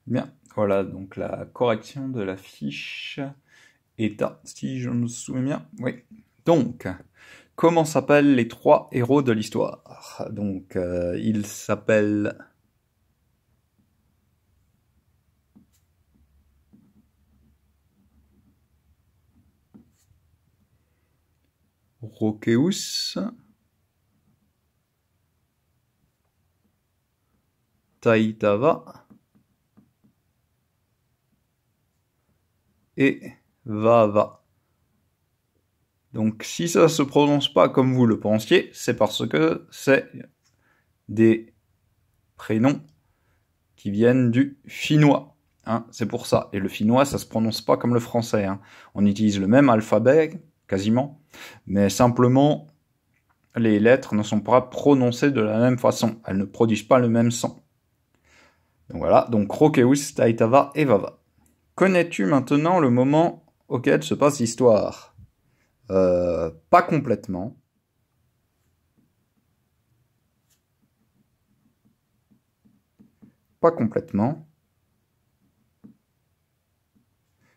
Bien, voilà donc la correction de la fiche état, si je me souviens bien. Oui. Donc, comment s'appellent les trois héros de l'histoire? Donc, ils s'appellent Rhoceus, Taitava et Vava. Donc si ça se prononce pas comme vous le pensiez, c'est parce que c'est des prénoms qui viennent du finnois. Hein, c'est pour ça. Et le finnois, ça se prononce pas comme le français. Hein. On utilise le même alphabet, quasiment, mais simplement les lettres ne sont pas prononcées de la même façon. Elles ne produisent pas le même son. Donc voilà, donc Rhoceus, Taitava et Vava. Connais-tu maintenant le moment auquel se passe l'histoire? Pas complètement. Pas complètement.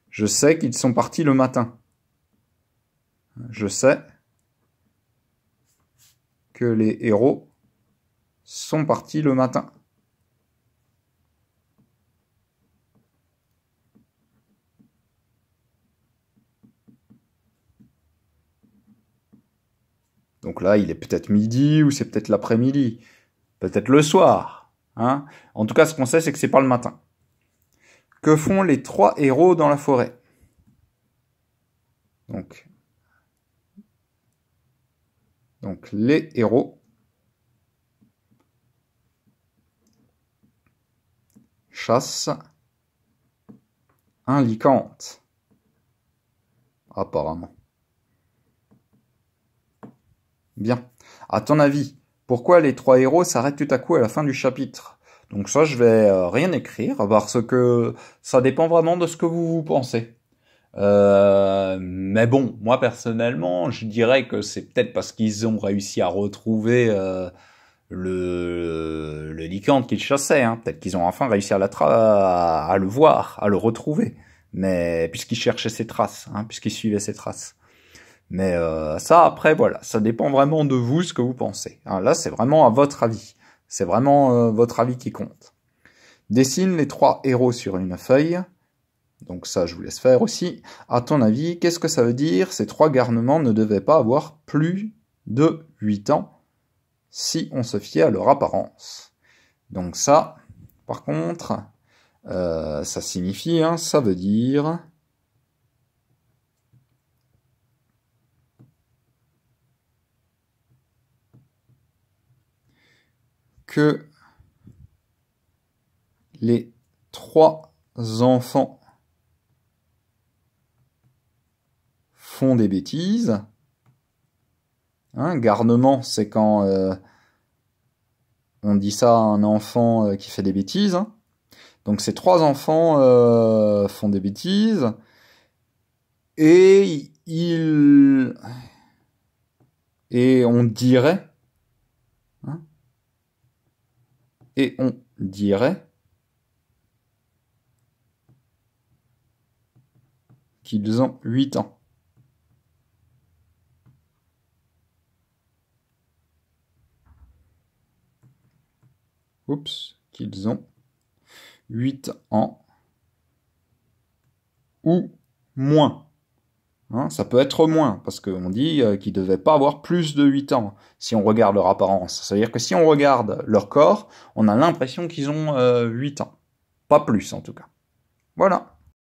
Je sais qu'ils sont partis le matin. Je sais que les héros sont partis le matin. Donc là, il est peut-être midi ou c'est peut-être l'après-midi. Peut-être le soir. Hein, en tout cas, ce qu'on sait, c'est que c'est pas le matin. Que font les trois héros dans la forêt? Donc les héros chassent un lycante. Apparemment. Bien. À ton avis, pourquoi les trois héros s'arrêtent tout à coup à la fin du chapitre? Donc ça, je vais rien écrire, parce que ça dépend vraiment de ce que vous pensez. Mais bon, moi personnellement, je dirais que c'est peut-être parce qu'ils ont réussi à retrouver le lycante qu'ils chassaient. Hein. Peut-être qu'ils ont enfin réussi à le voir, à le retrouver. Mais puisqu'ils cherchaient ses traces, hein, puisqu'ils suivaient ses traces. Mais ça, après, voilà, ça dépend vraiment de vous, ce que vous pensez. Hein, là, c'est vraiment à votre avis. C'est vraiment votre avis qui compte. Dessine les trois héros sur une feuille. Donc ça, je vous laisse faire aussi. À ton avis, qu'est-ce que ça veut dire? Ces trois garnements ne devaient pas avoir plus de 8 ans si on se fiait à leur apparence. Donc ça, par contre, ça signifie, hein, ça veut dire... que les trois enfants font des bêtises. Hein, garnement, c'est quand on dit ça à un enfant qui fait des bêtises. Hein. Donc ces trois enfants font des bêtises. Et on dirait... Hein, et on dirait qu'ils ont 8 ans. Oups, qu'ils ont 8 ans ou moins. Hein, ça peut être moins, parce qu'on dit qu'ils ne devaient pas avoir plus de 8 ans, si on regarde leur apparence. C'est-à-dire que si on regarde leur corps, on a l'impression qu'ils ont 8 ans. Pas plus, en tout cas. Voilà.